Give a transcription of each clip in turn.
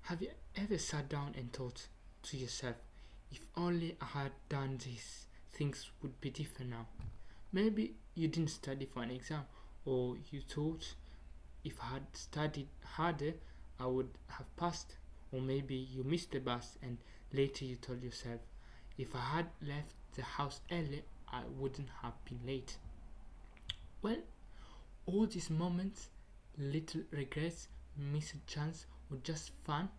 Have you ever sat down and thought to yourself, if only I had done this, things would be different now? Maybe you didn't study for an exam, or you thought, if I had studied harder, I would have passed. Or maybe you missed the bus and later you told yourself, if I had left the house early, I wouldn't have been late. Well, all these moments, little regrets, missed chance, or just fun,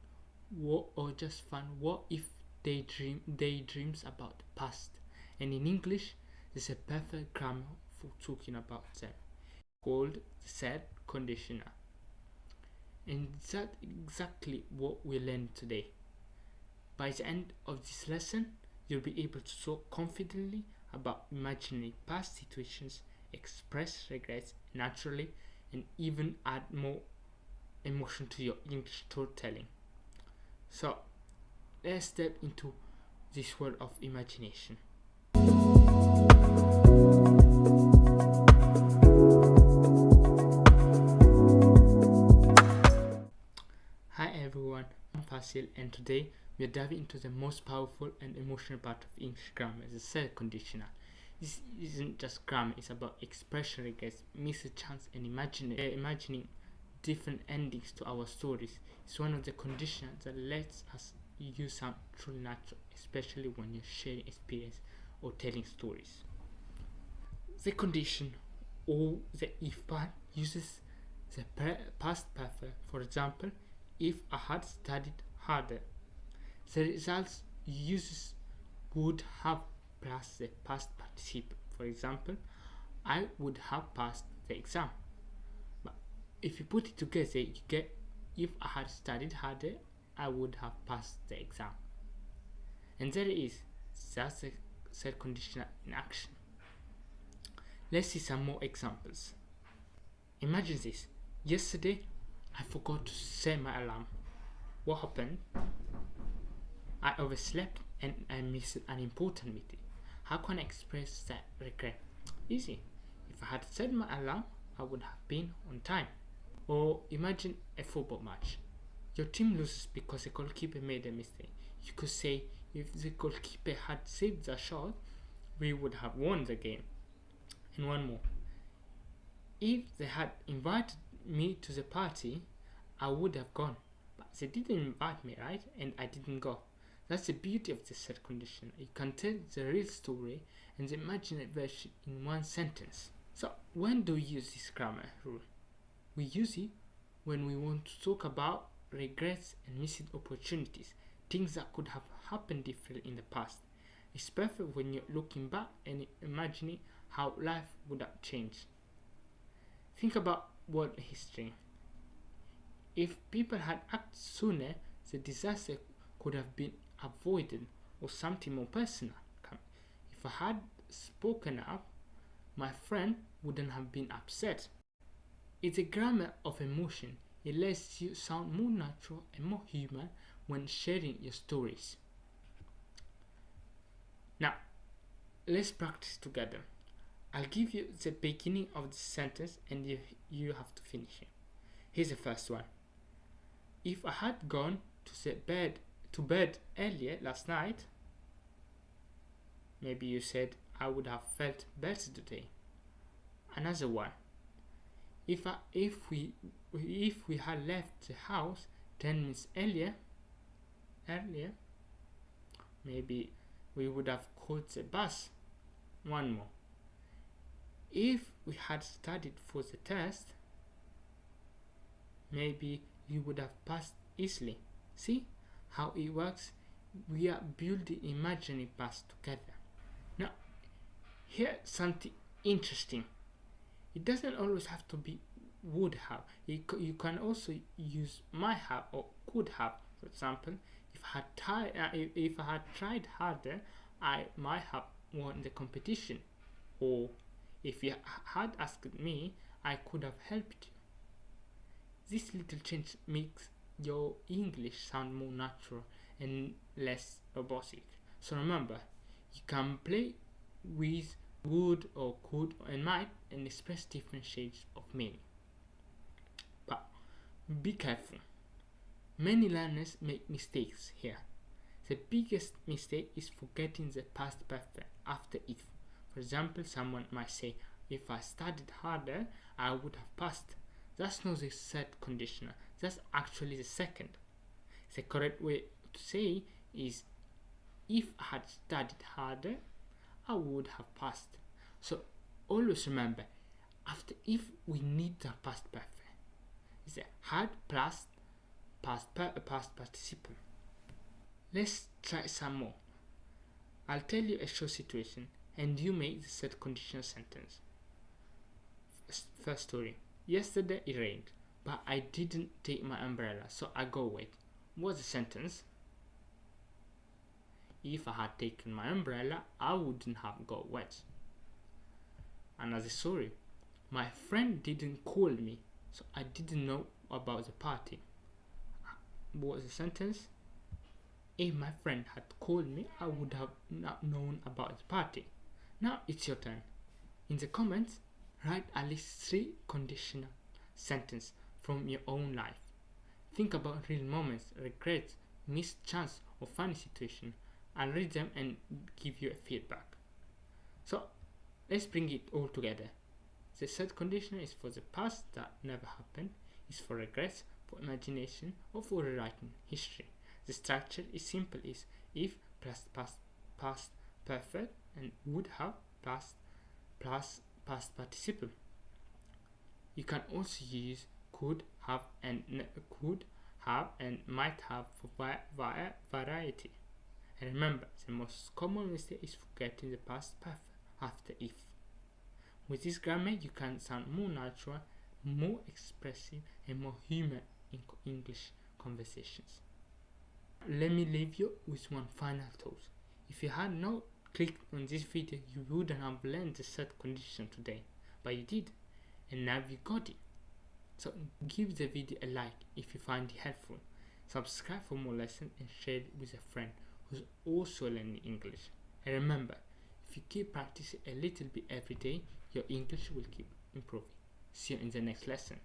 what if daydreams about the past? And in English, there's a perfect grammar for talking about them, called the third conditional. And that's exactly what we learned today. By the end of this lesson, you'll be able to talk confidently about imagining past situations, express regrets naturally, and even add more emotion to your English storytelling. So, let's step into this world of imagination. Hi everyone, I'm Fasil, and today we are diving into the most powerful and emotional part of English grammar, the third conditional. This isn't just grammar, it's about expression regrets, missed chance, and imagining different endings to our stories. It's one of the conditions that lets us use sound truly natural, especially when you're sharing experience or telling stories. The condition, or the if part, uses the past perfect. For example, if I had studied harder. The results uses would have plus the past participle. For example, I would have passed the exam. But if you put it together, you get, if I had studied harder, I would have passed the exam. And there it is. That's the third conditional in action. Let's see some more examples. Imagine this. Yesterday, I forgot to set my alarm. What happened? I overslept and I missed an important meeting. How can I express that regret? Easy. If I had set my alarm, I would have been on time. Or imagine a football match. Your team loses because the goalkeeper made a mistake. You could say, if the goalkeeper had saved the shot, we would have won the game. And one more. If they had invited me to the party, I would have gone. But they didn't invite me, right? And I didn't go. That's the beauty of the third condition. You can tell the real story and the imaginary version in one sentence. So, when do we use this grammar rule? We use it when we want to talk about regrets and missed opportunities, things that could have happened differently in the past. It's perfect when you're looking back and imagining how life would have changed. Think about world history. If people had acted sooner, the disaster could have been avoided, or something more personal. If I had spoken up, my friend wouldn't have been upset. It's a grammar of emotion. It lets you sound more natural and more human when sharing your stories. Now, let's practice together. I'll give you the beginning of the sentence and you have to finish it. Here's the first one. If I had gone to bed earlier last night, maybe you said I would have felt better today. Another one. If we had left the house 10 minutes earlier, maybe we would have caught the bus. One more. If we had studied for the test, maybe you would have passed easily. See how it works? We are building imaginary past together. Now, here's something interesting. It doesn't always have to be would have. You can also use might have or could have. For example, if I had tried harder, I might have won the competition. Or if you had asked me, I could have helped you. This little change makes your English sound more natural and less robotic. So remember, you can play with would or could and might and express different shades of meaning. But be careful. Many learners make mistakes here. The biggest mistake is forgetting the past perfect after if. For example, someone might say, if I studied harder, I would have passed. That's not the third conditional, that's actually the second. The correct way to say is, if I had studied harder, I would have passed. So always remember, after if we need the past perfect. It's a had plus past participle. Let's try some more. I'll tell you a short situation and you make the third conditional sentence. First story. Yesterday it rained, but I didn't take my umbrella, so I got wet. What's the sentence? If I had taken my umbrella, I wouldn't have got wet. Another story. My friend didn't call me, so I didn't know about the party. What's the sentence? If my friend had called me, I would have not known about the party. Now it's your turn. In the comments, write at least 3 conditional sentences from your own life. Think about real moments, regrets, missed chance, or funny situation. I'll read them and give you a feedback. So let's bring it all together. The third conditional is for the past that never happened, is for regrets, for imagination, or for rewriting history. The structure is simple: is if plus past perfect and would have plus participle. You can also use could have and might have for variety. And remember, the most common mistake is forgetting the past perfect after if. With this grammar, you can sound more natural, more expressive, and more human in English conversations. Let me leave you with one final thought. If you had not clicked on this video, you wouldn't have learned the third condition today, but you did, and now you got it. So give the video a like if you find it helpful. Subscribe for more lessons and share it with a friend who's also learning English. And remember, if you keep practicing a little bit every day, your English will keep improving. See you in the next lesson.